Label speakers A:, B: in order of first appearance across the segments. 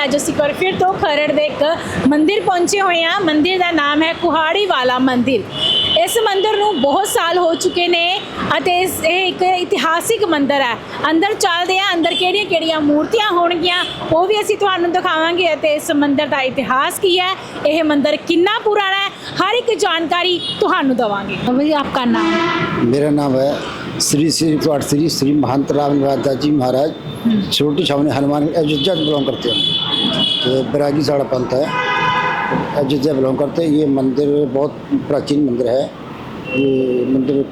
A: ਅੱਜ ਅਸੀਂ ਇੱਕ ਵਾਰ ਫਿਰ ਤੋਂ ਖਰੜ ਦੇ ਇੱਕ ਮੰਦਿਰ ਪਹੁੰਚੇ ਹੋਏ ਹਾਂ। ਮੰਦਿਰ ਦਾ ਨਾਮ ਹੈ ਕੁਹਾੜੀ ਵਾਲਾ ਮੰਦਿਰ। ਇਸ ਮੰਦਿਰ ਨੂੰ ਬਹੁਤ ਸਾਲ ਹੋ ਚੁੱਕੇ ਨੇ ਅਤੇ ਇਹ ਇੱਕ ਇਤਿਹਾਸਿਕ ਮੰਦਿਰ ਹੈ। ਅੰਦਰ ਚੱਲਦੇ ਆ, ਅੰਦਰ ਕਿਹੜੀਆਂ ਮੂਰਤੀਆਂ ਹੋਣਗੀਆਂ ਉਹ ਵੀ ਅਸੀਂ ਤੁਹਾਨੂੰ ਦਿਖਾਵਾਂਗੇ ਅਤੇ ਇਸ ਮੰਦਿਰ ਦਾ ਇਤਿਹਾਸ ਕੀ ਹੈ, ਇਹ ਮੰਦਿਰ ਕਿੰਨਾ ਪੁਰਾਣਾ ਹੈ, हर एक जानकारी ਤੁਹਾਨੂੰ ਦਵਾਂਗੇ। भैया आपका नाम?
B: मेरा नाम है श्री श्री पाठ श्री महंत राम निवास जी महाराज, छोटी छावनी हनुमान अयोध्या बिलोंग करते हैं। तो बैरागी साड़ा पंथ है, अयोध्या बिलोंग करते हैं। ये मंदिर बहुत प्राचीन मंदिर है। ये मंदिर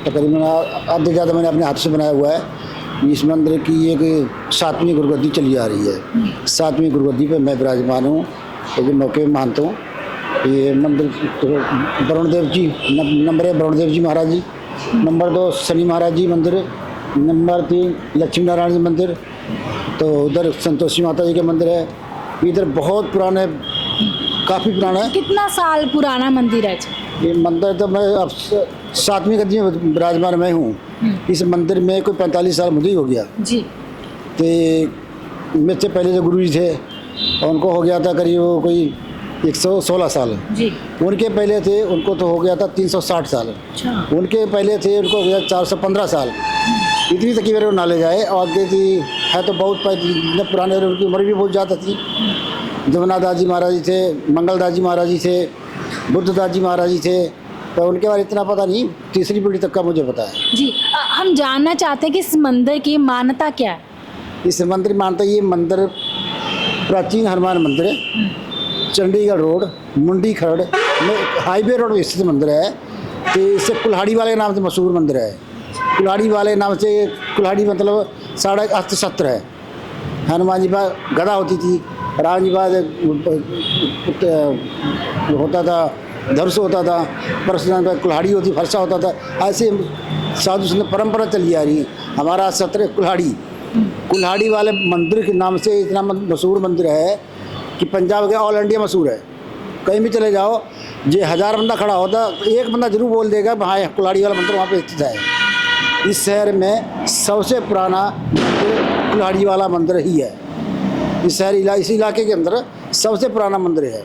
B: तकरीबन आधे ज़्यादा मैंने अपने हाथ से बनाया हुआ है। इस मंदिर की एक 7वीं गुरुगद्दी चली आ रही है। 7वीं गुरुगद्दी पे मैं विराजमान हूँ, तो मौके में मानता हूँ। ये मंदिर तो वरुण देव जी नंबर 1 वरुण देव जी महाराज जी, नंबर 2 शनि महाराज जी मंदिर, नंबर 3 लक्ष्मी नारायण जी मंदिर, तो उधर संतोषी माता जी के मंदिर है। इधर बहुत पुराने, काफ़ी पुराना है।
A: कितना साल पुराना मंदिर है?
B: ये मंदिर तो मैं अब 7वीं गद्दी में विराजमान मैं हूँ। इस मंदिर में कोई 45 साल मुझे ही हो गया
A: जी।
B: तो मेरे से पहले जो गुरु जी थे उनको हो गया था करीब कोई 116 साल
A: जी।
B: उनके पहले थे उनको तो हो गया था 360 साल।
A: अच्छा।
B: उनके पहले थे उनको हो गया 415 साल। इतनी तक मेरे नॉलेज आए। और आगे थी है तो बहुत इतने पुराने, उनकी उम्र भी बहुत ज़्यादा थी। जगन्नाथ दास जी महाराज जी थे, मंगलदास जी महाराज जी थे, बुद्धदास जी महाराज जी थे, तो उनके बारे इतना पता नहीं। तीसरी पीढ़ी तक का मुझे पता है
A: जी। हम जानना चाहते हैं कि इस मंदिर की मान्यता क्या है?
B: इस मंदिर मानता ये मंदिर प्राचीन हनुमान मंदिर है। चंडीगढ़ रोड मुंडी खरड़ में हाईवे रोड में स्थित मंदिर है। तो इससे कुल्हाड़ी वाले नाम से मशहूर मंदिर है। कुल्हाड़ी वाले नाम से, कुल्हाड़ी मतलब साढ़े अस्त्र शस्त्र है। हनुमान जी पास गदा होती थी, राम जी पास होता था धनुष होता था, परशुराम पास कुल्हाड़ी होती, फरसा होता था। ऐसे साधु संत परंपरा चली आ रही है। हमारा शस्त्र कुल्हाड़ी, कुल्हाड़ी वाले मंदिर के नाम से इतना मशहूर मंदिर है कि पंजाब के ऑल इंडिया मशहूर है। कहीं भी चले जाओ, जो 1000 बंदा खड़ा होता एक बंदा जरूर बोल देगा हाँ कुल्हाड़ी वाला मंदिर वहाँ पे स्थित है। इस शहर में सबसे पुराना मंदिर कुल्हाड़ी वाला मंदिर ही है। इस शहर इस इलाके के अंदर सबसे पुराना मंदिर है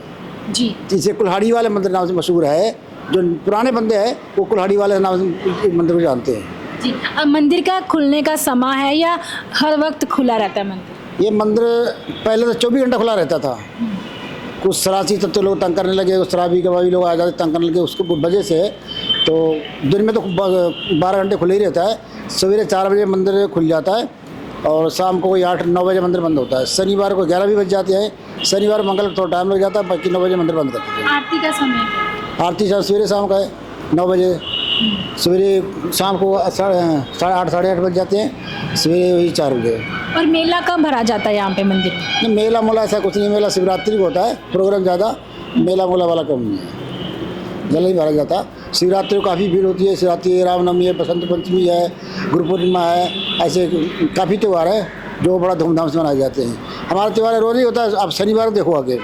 A: जी।
B: इसे कुल्हाड़ी वाले मंदिर नाम से मशहूर है। जो पुराने बंदे हैं वो कुल्हाड़ी वाले नाम से मंदिर को जानते हैं
A: जी। मंदिर का खुलने का समय है या हर वक्त खुला रहता है मंदिर?
B: ये मंदिर पहले तो 24 घंटा खुला रहता था। कुछ शरारती तत्व लोग तंग करने लगे, शराबी कबाबी लोग आ जाते तंग करने लगे उसको वजह से। तो दिन में तो 12 घंटे खुले ही रहता है। सवेरे 4 बजे मंदिर खुल जाता है और शाम को कोई 8-9 बजे मंदिर बंद होता है। शनिवार को 11 भी बज जाते हैं। शनिवार मंगल थोड़ा टाइम लग जाता है, बाकी 9 बजे मंदिर बंद कर देते हैं।
A: आरती का समय?
B: आरती सवेरे शाम का है 9 बजे। सवेरे शाम को 8:30 साढ़े 8 बज जाते हैं, सवेरे वही 4 बजे।
A: और मेला कब भरा जाता है यहाँ पे मंदिर में?
B: मेला मोला ऐसा कुछ नहीं। मेला शिवरात्रि को होता है प्रोग्राम ज़्यादा, मेला मोला वाला कम नहीं है, जल्दी भरा जाता। शिवरात्रि को काफ़ी भीड़ होती है। शिवरात्रि, रामनवमी है, बसंत पंचमी है, गुरु पूर्णिमा है, ऐसे काफ़ी त्यौहार है जो बड़ा धूमधाम से मनाए जाते हैं। हमारा त्यौहार रोज़ ही होता है। आप शनिवार देखो आगे,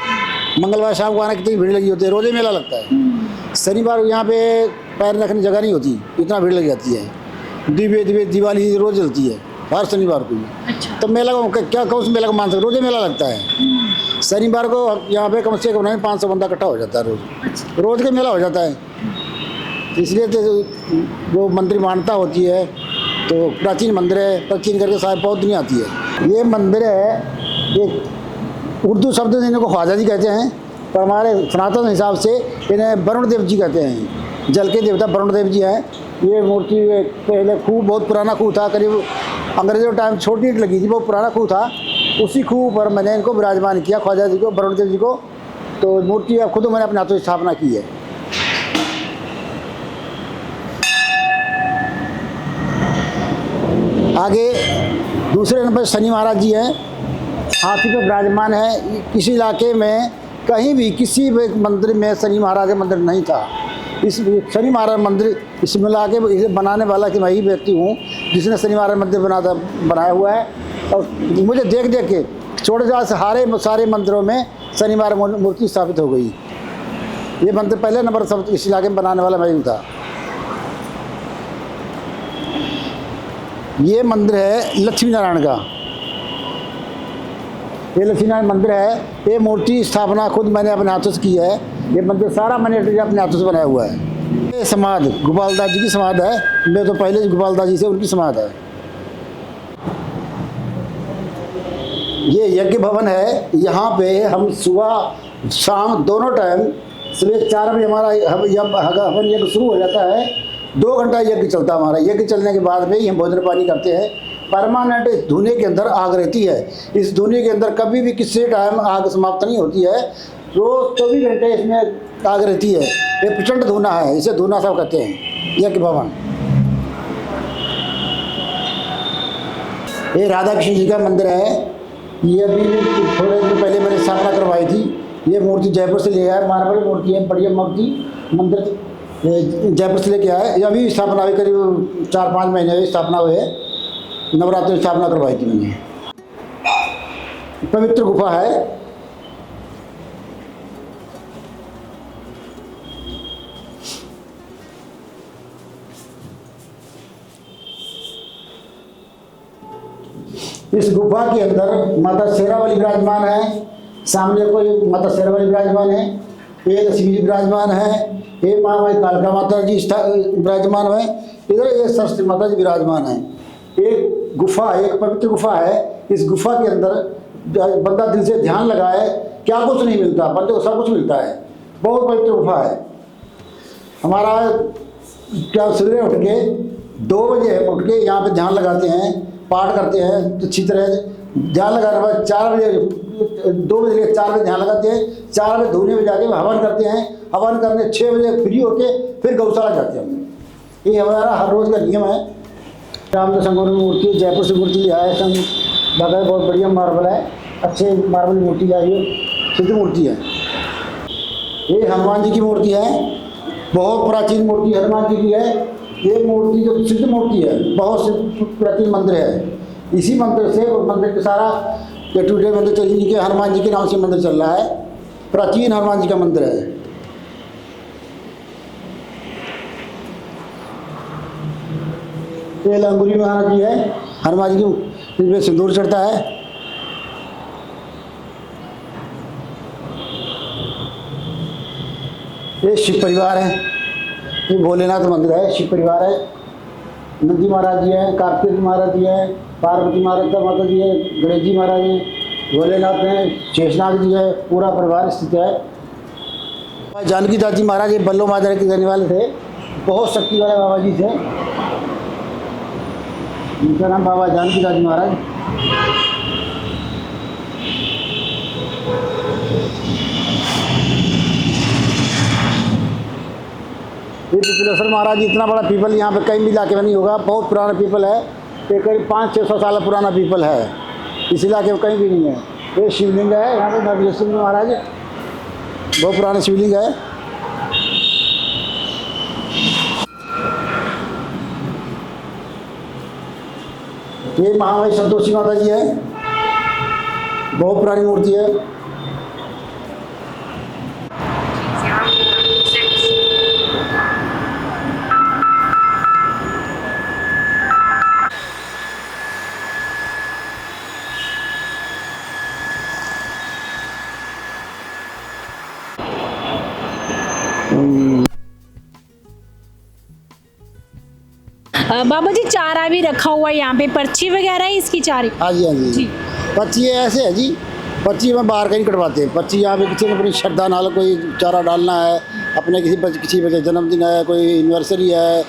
B: मंगलवार शाम को आना कितनी भीड़ लगी होती है, रोज़ ही मेला लगता है। शनिवार को यहाँ पे पैर रखने की जगह नहीं होती, इतना भीड़ लग जाती है। दिवाली रोज़ चलती है हर शनिवार को।
A: अच्छा।
B: तो मेला को क्या कौन सा मेला को मान सकते, रोज़ मेला लगता है। शनिवार को यहाँ पे कम से कम 500 बंदा इकट्ठा हो जाता है रोज़। रोज़ का मेला हो जाता है। इसलिए तो वो मंदिर मान्यता होती है। तो प्राचीन मंदिर है, प्राचीन करके सारे बहुत दुनिया आती है। ये मंदिर है, ये उर्दू शब्द से इनको ख्वाजा जी कहते हैं, पर हमारे सनातन हिसाब से इन्हें वरुण देव जी कहते हैं। जल के देवता वरुण देव जी हैं। ये मूर्ति पहले खूह, बहुत पुराना खूह था, करीब अंग्रेजों टाइम छोटी ईंट लगी थी, बहुत पुराना खूह था। उसी खूह पर मैंने इनको विराजमान किया, ख्वाजा जी को, वरुण देव जी को। तो मूर्ति अब खुद मैंने अपने हाथों से स्थापना की है। आगे दूसरे नंबर शनि महाराज जी हैं, हाथी पर विराजमान है। किसी इलाके में कहीं भी किसी भी मंदिर में शनि महाराज का मंदिर नहीं था। इस शनि महाराज मंदिर इस मिला के इसे बनाने वाला कि मैं ही व्यक्ति हूँ जिसने शनि महाराज मंदिर बनाया हुआ है। और मुझे देख देख के छोटे से सारे मंदिरों में शनि महाराज मूर्ति स्थापित हो गई। ये मंदिर पहले नंबर सब इस इलाके में बनाने वाला मैं ही था। ये मंदिर है लक्ष्मी नारायण का। ये लक्ष्मीनारायण मंदिर है। ये मूर्ति स्थापना खुद मैंने अपने हाथों से की है। ये मंदिर सारा मैंने अपने हाथों से बनाया हुआ है। ये समाधि गोपालदास जी की समाधि है। मैं तो पहले गोपालदास जी से उनकी समाधि है। ये यज्ञ भवन है। यहाँ पे हम सुबह शाम दोनों टाइम, सुबह 4 बजे हमारा हवन यज्ञ शुरू हो जाता है। 2 घंटा यज्ञ चलता है हमारा। यज्ञ चलने के बाद में ही हम भोजन पानी करते हैं। परमानेंट इस धुने के अंदर आग रहती है। इस धुने के अंदर कभी भी किसी टाइम आग समाप्त नहीं होती है। रोज 24 घंटे इसमें आग रहती है। ये प्रचंड धुना है, इसे धुना सब कहते हैं। यज्ञ भवन ये राधा कृष्ण जी का मंदिर है। ये अभी थोड़े दिन पहले मैंने स्थापना करवाई थी। ये मूर्ति जयपुर से ले आया है। मार्बल मूर्ति है, बढ़िया मूर्ति। मंदिर जयपुर से लेके आया। ये अभी स्थापना हुई, करीब 4-5 महीने हुए स्थापना हुए। नवरात्रि में स्थापना करवाई थी मैंने। पवित्र गुफा है। इस गुफा के अंदर माता शेरावाली विराजमान है। सामने कोई माता शेरावाली विराजमान है। ये लक्ष्मी जी विराजमान है। ये माँ कालका माता जी विराजमान है। इधर ये सरस्वती माता जी विराजमान है। एक गुफा, एक पवित्र गुफा है। इस गुफा के अंदर बंदा दिल से ध्यान लगाए, क्या कुछ नहीं मिलता, बंदे को सब कुछ मिलता है। बहुत पवित्र गुफा है। हमारा क्या सुबह उठ के 2 बजे उठ के यहाँ पे ध्यान लगाते हैं, पाठ करते हैं। तो अच्छी तरह ध्यान लगाने के बाद 4 बजे 2 बजे लेकर 4 बजे ध्यान लगाते हैं। 4 बजे धोने में जाके हवन करते हैं। हवन करने 6 बजे फ्री होके फिर गौशाला जाते हैं हम। ये हमारा हर रोज़ का नियम है। रामदास संगोर में मूर्ति है, जयपुर से मूर्ति लिया है। संग बगैर बहुत बढ़िया मार्बल है, अच्छे मार्बल की मूर्ति आई है, सिद्ध मूर्ति है। ये हनुमान जी की मूर्ति है। बहुत प्राचीन मूर्ति हनुमान जी की है। ये मूर्ति जो सिद्ध मूर्ति है, बहुत सिद्ध प्राचीन मंदिर है। इसी मंदिर से मंदिर के सारा ये टूटे मंदिर चल जी के हनुमान जी के नाम से मंदिर चल रहा है। प्राचीन हनुमान जी का मंदिर है। ये लंगूरी महाराज जी है। हनुमान जी की इनमें सिंदूर चढ़ता है। ये शिव परिवार है। ये भोलेनाथ मंदिर है, शिव परिवार है। नंदी महाराज जी है, कार्तिक महाराज जी है, पार्वती माता जी है, गणेश जी महाराज हैं, भोलेनाथ हैं, शेषनाग जी है। पूरा परिवार स्थित है। जानकी दास जी महाराज ये बल्लो माजरा के रहने वाले थे। बहुत शक्ति वाले बाबा जी थे। उनका नाम बाबा जानकी दास जी महाराज। ये पिपलेश्वर महाराज जी, इतना बड़ा पीपल यहाँ पे कहीं भी इलाके में नहीं होगा। बहुत पुराना पीपल है। ये करीब 500-600 साल पुराना पीपल है। इस इलाके में कहीं भी नहीं है। ये शिवलिंग है यहाँ पे नवलेश्वर महाराज, बहुत पुराना शिवलिंग है। ये महामाई संतोषी माता जी है। बहुत पुरानी मूर्ति है।
A: बाबा जी चारा भी रखा हुआ है यहाँ पे, पर्ची वगैरह है इसकी चारे?
B: हाँ जी, हाँ जी। पर्ची ऐसे है जी, पर्ची में बाहर का नहीं कटवाते। पर्ची यहाँ पे किसी ने अपनी श्रद्धा नाल कोई चारा डालना है, अपने किसी बच्चे जन्मदिन है, कोई एनिवर्सरी है,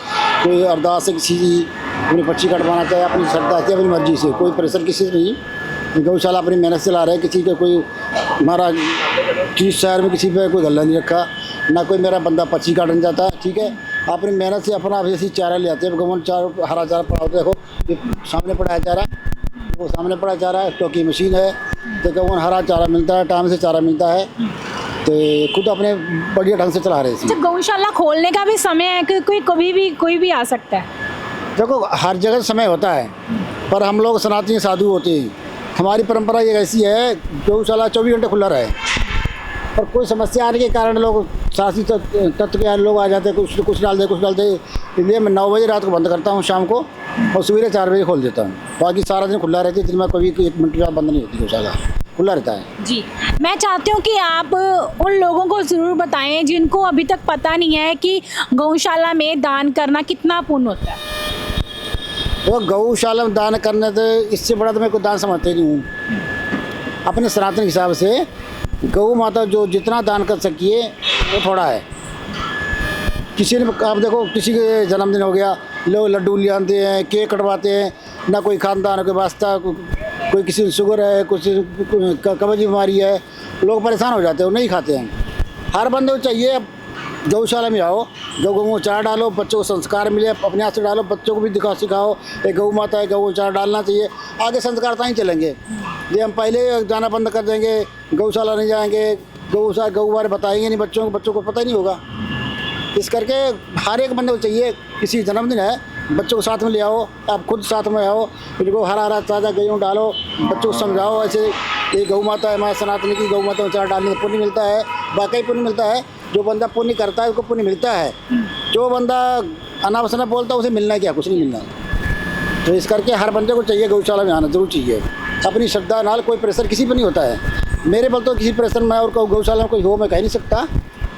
B: कोई अरदास है, किसी की अपनी पर्ची कटवाना चाहे अपनी श्रद्धा से, अपनी मर्जी से, कोई प्रेशर किसी से नहीं। गौशाला अपनी मेहनत से ला रहे हैं। किसी का कोई हमारा किस शहर में किसी पे कोई गल्ला नहीं रखा, ना कोई मेरा बंदा पर्ची काटने जाता है। ठीक है, अपनी मेहनत से अपना जैसी चारा ले आते हैं। गवर्नमेंट चारा, हरा चारा पड़ा होता है। देखो ये सामने पड़ा है चारा, वो सामने पड़ा चारा है, टोकी मशीन है। तो गवर्नमेंट हरा चारा मिलता है, टाइम से चारा मिलता है। तो खुद अपने बढ़िया ढंग से चला रहे हैं।
A: जब गौशाला खोलने का भी समय है कि कोई भी आ सकता है?
B: देखो हर जगह समय होता है, पर हम लोग सनातनी साधु होते हैं। हमारी परंपरा ये ऐसी है, गौशाला 24 घंटे खुला रहे। पर कोई समस्या आने के कारण लोग शासी तत्व के लोग आ जाते हैं, कुछ डाल दे। इसलिए मैं 9 बजे रात को बंद करता हूँ शाम को, और सवेरे 4 बजे खोल देता हूँ। बाकी सारा दिन खुला रहती है। दिन में कभी 1 मिनट बंद नहीं होती गौशाला। खुला रहता है।
A: जी, मैं चाहती हूँ कि आप उन लोगों को ज़रूर बताएं जिनको अभी तक पता नहीं है कि गौशाला में दान करना कितना पुण्य होता है।
B: वो गौशाला में दान करने से इससे बड़ा तो मैं कोई दान समझते नहीं हूँ। अपने सनातन हिसाब से गौ माता जो जितना दान कर सकिए वो थोड़ा है। किसी ने आप देखो, किसी के जन्मदिन हो गया, लोग लड्डू ले आते हैं, केक कटवाते हैं, ना कोई खानदान कोई वास्ता, कोई किसी को शुगर है, कुछ कब्ज की बीमारी है, लोग परेशान हो जाते हैं, वो नहीं खाते हैं। हर बंदे को चाहिए गौशाला में आओ, गौ चारा डालो, बच्चों को संस्कार मिले, अपने हाथ से डालो, बच्चों को भी दिखाओ सिखाओ एक गौ माता है, गौ चारा डालना चाहिए, आगे संस्कार ताहीं चलेंगे। ये हम पहले जाना बंद कर देंगे, गौशाला नहीं जाएंगे, गौ बारे बताएंगे नहीं बच्चों को पता ही नहीं होगा। इस करके हर एक बंदे को चाहिए, किसी जन्मदिन है बच्चों को साथ में ले आओ, आप खुद साथ में आओ, इनको हरा ताज़ा गेहूँ डालो, बच्चों को समझाओ ऐसे ये गौ माता है, हमारे सनातन की गौ माता में चारा डालने से पुण्य मिलता है, वाकई पुण्य मिलता है। जो बंदा पुण्य करता है उसको पुण्य मिलता है, जो बंदा अनावश्यक बोलता है उसे मिलना है क्या, कुछ नहीं मिलना। तो इस करके हर बंदे को चाहिए गौशाला में आना जरूर चाहिए, अपनी श्रद्धा नाल, कोई प्रेशर किसी पर नहीं होता है। मेरे बल तो किसी प्रेशर में और गौशाला में कोई हो मैं कह नहीं सकता,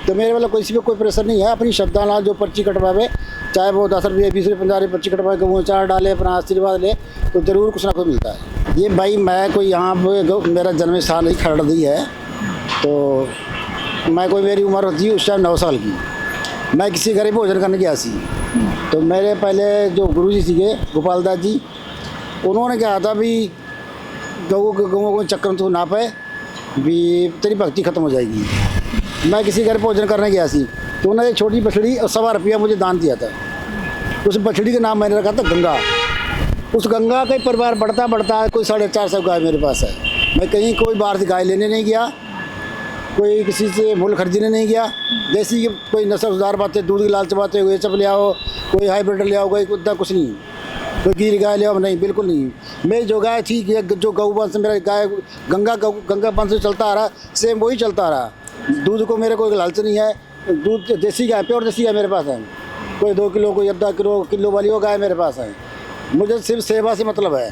B: तो मेरे वाला किसी पे कोई प्रेशर नहीं है। अपनी श्रद्धा नाल जो पर्ची कटवावे, चाहे वो 10 रुपये 20 रुपये 50 रुपये पर्ची कटवाए, गौ चारा डाले, अपना आशीर्वाद ले, तो ज़रूर कुछ ना कुछ मिलता है। ये भाई मैं कोई यहाँ पे मेरा जन्म स्थान ही खरड़ दी है, तो मैं कोई मेरी उम्र होती है उस टाइम 9 साल की, मैं किसी घर भोजन करने गया सी, तो मेरे पहले जो गुरु जी थे गोपाल दास जी, उन्होंने कहा था भी गौ को चक्कर में तो ना पाए भी तेरी भक्ति खत्म हो जाएगी। मैं किसी घर भोजन करने गया सी, तो उन्होंने एक छोटी बछड़ी और 1.25 रुपया मुझे दान दिया था। उस बछड़ी का नाम मैंने रखा था गंगा। उस गंगा का परिवार बढ़ता बढ़ता कोई 450 गाय मेरे पास है। मैं कहीं कोई बाहर से गाय लेने नहीं गया, कोई किसी से मूल खरीदने नहीं गया। जैसी कोई नस्ल सुधार बातें, दूध की लालच बातें, ये सब ले आओ, कोई हाइब्रिड ले आओ, कोई कुत्ता, कुछ नहीं, कोई गिर गाय ले आओ, नहीं, बिल्कुल नहीं। मेरी जो गाय थी, जो गौ वंश मेरा गाय गंगा वंश से चलता आ रहा, सेम वही चलता आ रहा। दूध को मेरे कोई लालच नहीं है, दूध देसी गाय, प्योर देसी गाय मेरे पास है। कोई 2 किलो, कोई 10 किलो वाली वो गाय मेरे पास है। मुझे सिर्फ सेवा से मतलब है।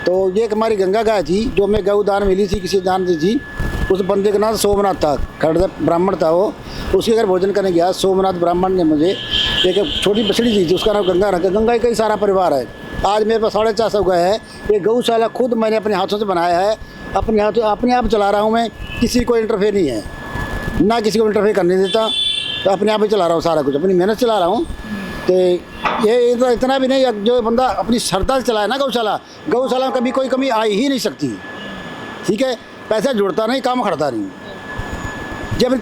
B: तो ये हमारी गंगा गाय थी, जो हमें गौ दान मिली थी, किसी दान दी थी। उस बंदे का नाम सोमनाथ था, खड़दा ब्राह्मण था वो। उसके घर भोजन करने गया, सोमनाथ ब्राह्मण ने मुझे एक छोटी बछड़ी दी थी, उसका नाम गंगा रखा। गंगा का ही सारा परिवार है। आज मेरे पास 450 गाय है। ये गौशाला खुद मैंने अपने हाथों से बनाया है, अपने आप चला रहा हूँ मैं, किसी को इंटरफेयर नहीं है, ना किसी को इंटरफेयर करने देता, तो अपने आप ही चला रहा हूँ, सारा कुछ अपनी मेहनत चला रहा हूँ। तो ये तो इतना भी नहीं, जो बंदा अपनी श्रद्धा से चलाए ना गौशाला में कभी कोई कमी आ ही नहीं सकती। ठीक है, पैसा जुड़ता नहीं, काम खड़ता नहीं। जब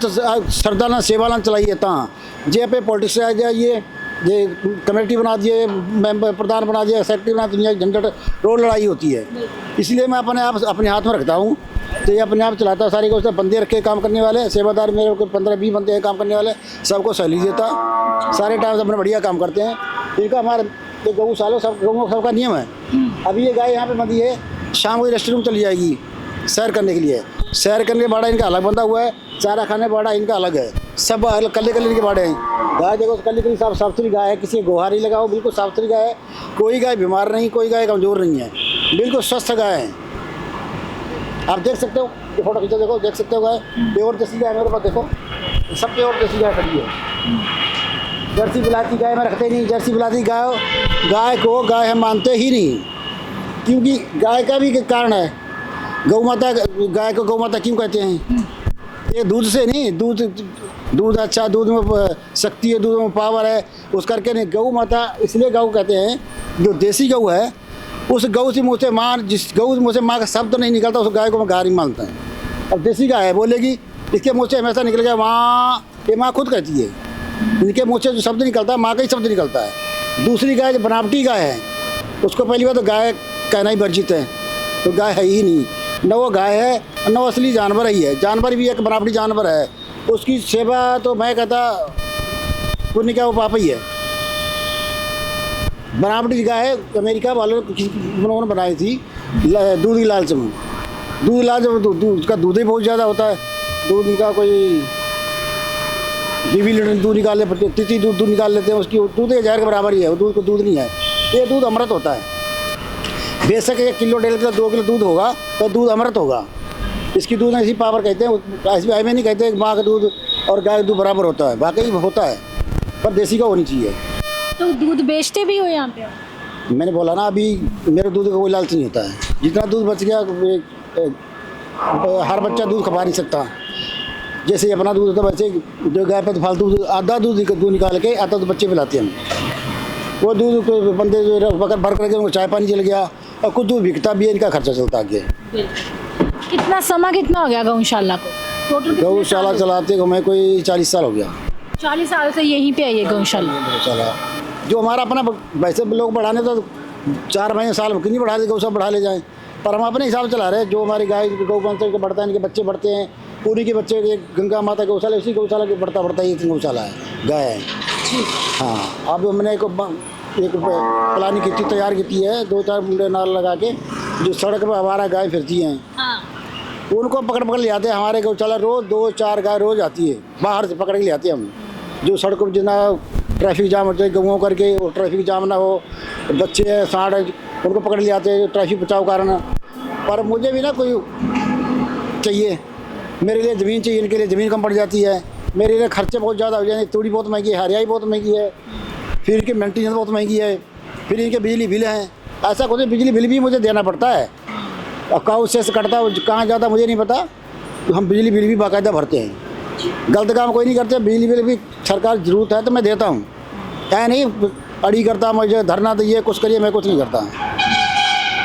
B: श्रद्धा ना सेवा ना चलाइए ता जे पे पॉलिटिक्स आ जाइए, ये कमेटी बना दिए, मेंबर प्रधान बना दिया, सेक्रेटरी बना दिया, झंझट रोड लड़ाई होती है। इसलिए मैं अपने हाथ में रखता हूँ, तो ये अपने आप चलाता है। सारी को बंदे रखे काम करने वाले, सेवादार मेरे को 15-20 बंदे हैं काम करने वाले, सबको सैलरी देता, सारे टाइम से अपने बढ़िया काम करते हैं। इनका हमारे गौशाला सबका नियम है। अभी ये गाय यहाँ पे बंधी है, शाम को रेस्टोरेंट में चली जाएगी सैर करने के लिए। सैर करने के बाड़ा इनका अलग बंधा हुआ है, चारा खाने बाड़ा इनका अलग है, सब अलग कल्ले इनके बाड़े हैं। गाय देखो कल्ली साफ सुथरी गाय है, किसी गोहारी लगाओ, बिल्कुल साफ सुथरी गाय है। कोई गाय बीमार नहीं, कोई गाय कमज़ोर नहीं है, बिल्कुल स्वस्थ गाय है। आप देख सकते हो, ये फोटो खींचो, देखो, देख सकते हो गाय प्योर देसी गाय मेरे पास, देखो सब प्योर देसी गाय खड़ी है। जर्सी बिलाती गाय मैं रखते नहीं, जर्सी बिलाती गाय को गाय हम मानते ही नहीं, क्योंकि गाय का भी एक कारण है। गौ माता, गाय को गौ माता क्यों कहते हैं? ये दूध से नहीं, दूध अच्छा, दूध में शक्ति है, दूध में पावर है, उस करके नहीं। गौ माता इसलिए गौ कहते हैं, जो देसी गौ है उस गौ से मुँह से माँ, जिस गौ मुँह से माँ का शब्द नहीं निकलता, उस गाय को मैं गाय नहीं मानता है। अब देसी गाय है बोलेगी, इसके मुँह से हमेशा निकल गया माँ, ये माँ खुद कहती है। इनके मुँह से जो शब्द निकलता है माँ का ही शब्द निकलता है। दूसरी गाय जो बनावटी गाय है, उसको पहली बार तो गाय कहना ही वर्जित है, तो गाय है ही नहीं, न वो गाय है न वो असली जानवर ही है। जानवर भी एक बनावटी जानवर है, उसकी सेवा तो मैं कहता पुण्य क्या, वो पाप ही है। बनावटी गाय है, अमेरिका वालों उन्होंने बनाई थी दूध की लालच में। दूध की लालच में उसका दूध ही बहुत ज़्यादा होता है। दूध का कोई 20 लीटर दूध निकाल ले, 30 दूध निकाल लेते हैं, उसकी दूध 1000 के बराबर ही है। वो दूध को दूध नहीं है, ये दूध अमृत होता है। बेशक 1 किलो 1.5 किलो 2 किलो दूध होगा तो दूध अमृत होगा। इसकी दूध ऐसी पावर कहते हैं, ऐसी में नहीं कहते माँ का दूध और गाय का दूध बराबर होता है, वाकई होता है, पर देसी का होनी चाहिए।
A: तो दूध बेचते भी हो यहाँ पे?
B: मैंने बोला ना अभी, मेरे दूध का कोई लालच नहीं होता है। जितना दूध बच गया हर बच्चा दूध खपा नहीं सकता। जैसे अपना दूध होता है वैसे जो गाय पर फालतू आधा दूध निकाल के आधा दूध बच्चे पिलाते हैं हम। वो दूध को बंदे जो बकर भर करके उनको चाय पानी चल गया, और कुछ दूध बिकता भी है, इनका खर्चा चलता आगे।
A: कितना समय कितना हो गया गौशाला को? टोटल
B: गौशाला चलाते हमें कोई 40 साल हो गया।
A: 40 साल से यहीं पे है ये गौशाला?
B: गौशाला जो हमारा अपना, वैसे लोग बढ़ाने तो 4 महीने साल क्यों बढ़ा ले, गौशाला बढ़ा ले जाएँ, पर हम अपने हिसाब से चला रहे हैं। जो हमारी गाय गौ वंश के बढ़ता है, इनके बच्चे बढ़ते हैं, पूरी के बच्चे एक गंगा माता गौशाला, उसी गौशाला के बढ़ता ही गौशाला है, गाय है। हाँ, अब हमने एक प्लानिंग की थी, तैयार की है, 2-4 मुंडे नाल लगा के, जो सड़क पर हमारा गाय फिरती हैं उनको पकड़ ले आते हैं। हमारे गौशाला रोज़ 2-4 गाय रोज़ आती है, बाहर से पकड़ के ले आते हैं हम। जो सड़क पर जितना ट्रैफिक जाम होता है गऊँ करके, और ट्रैफिक जाम ना हो, बच्चे हैं सांड उनको पकड़ ले आते हैं ट्रैफिक बचाव कारण। पर मुझे भी ना कोई चाहिए, मेरे लिए ज़मीन चाहिए, इनके लिए ज़मीन कम पड़ जाती है, मेरे लिए खर्चे बहुत ज़्यादा हो जाए। तूड़ी बहुत महंगी है, हरियाई बहुत महंगी है, फिर इनकी मेंटेनेंस बहुत महंगी है, फिर इनके बिजली बिल हैं। ऐसा कुछ बिजली बिल भी मुझे देना पड़ता है, और कहाँ से कटता है कहाँ जाता मुझे नहीं पता, तो हम बिजली बिल भी बाकायदा भरते हैं। गलत काम कोई नहीं करते, बिजली बिल भी सरकार ज़रूरत है तो मैं देता हूँ, है नहीं अड़ी करता मुझे धरना दीजिए कुछ करिए, मैं कुछ नहीं करता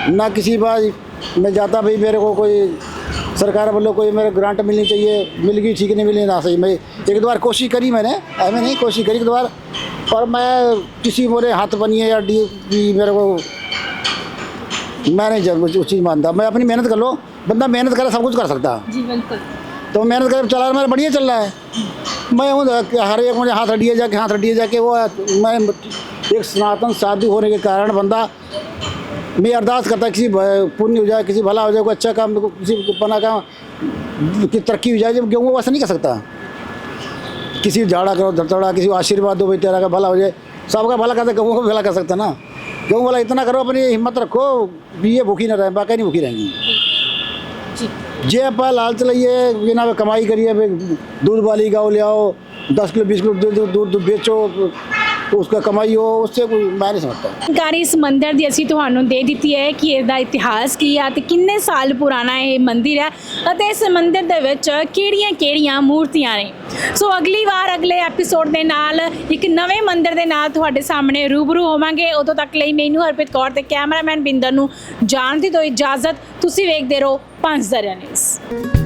B: ना। किसी बार मैं जाता भाई मेरे को कोई सरकार वालों कोई मेरे ग्रांट मिलनी चाहिए, मिल गई ठीक, नहीं मिली ना सही। मैं 1-2 बार कोशिश करी, मैंने ऐसे नहीं कोशिश करी 1-2 बार, पर मैं किसी मेरे हाथ बनिए या डी मेरे को मैं नहीं जरूर उस चीज़ मानता। मैं अपनी मेहनत कर लो, बंदा मेहनत करे सब कुछ कर सकता है
A: जी बिल्कुल।
B: तो मेहनत कर चला मेरा बढ़िया चल रहा है। मैं हूँ हर एक मुझे हाथ हड्डिए जाके वो मैं एक सनातन साधु होने के कारण बंदा मैं अरदास करता किसी पुण्य हो जाए, किसी भला हो जाए, कोई अच्छा काम, किसी बना काम की तरक्की हो जाए। जब क्यों वो वैसा नहीं कर सकता, किसी झाड़ा करो धड़धड़ा, किसी को आशीर्वाद दो भाई तेरा का भला हो जाए, सबका भला करते गऊ को भला कर सकता ना। गऊ भला इतना करो, अपनी हिम्मत रखो, ये भूखी ना रहे, बाकी नहीं भूखी रहेंगी। जे आप लालच लाइए, बिना कमाई करिए, दूध वाली गाँव ले आओ, 10 किलो 20 किलो दूध बेचो, उसका कमाई हो, उससे कोई मैं नहीं समझता।
A: ਜਾਣਕਾਰੀ ਇਸ ਮੰਦਿਰ ਦੀ ਅਸੀਂ ਤੁਹਾਨੂੰ ਦੇ ਦਿੱਤੀ ਹੈ ਕਿ ਇਹਦਾ ਇਤਿਹਾਸ ਕੀ ਹੈ ਤੇ ਕਿੰਨੇ ਸਾਲ ਪੁਰਾਣਾ ਇਹ ਮੰਦਿਰ ਹੈ ਅਤੇ ਇਸ ਮੰਦਿਰ ਦੇ ਵਿੱਚ ਕਿਹੜੀਆਂ-ਕਿਹੜੀਆਂ ਮੂਰਤੀਆਂ ਨੇ। ਸੋ ਅਗਲੀ ਵਾਰ ਅਗਲੇ ਐਪੀਸੋਡ ਦੇ ਨਾਲ ਇੱਕ ਨਵੇਂ ਮੰਦਿਰ ਦੇ ਨਾਲ ਤੁਹਾਡੇ ਸਾਹਮਣੇ ਰੂਬਰੂ ਹੋਵਾਂਗੇ। ਉਦੋਂ ਤੱਕ ਲਈ ਮੈਨੂੰ ਹਰਪ੍ਰੀਤ ਕੌਰ ਤੇ ਕੈਮਰਾਮੈਨ ਬਿੰਦਰ ਨੂੰ ਜਾਣ ਦੀ ਦਿਓ ਇਜਾਜ਼ਤ। ਤੁਸੀਂ ਵੇਖਦੇ ਰਹੋ ਪੰਜ ਜ਼ਰਿਆ ਨਿਊਜ਼।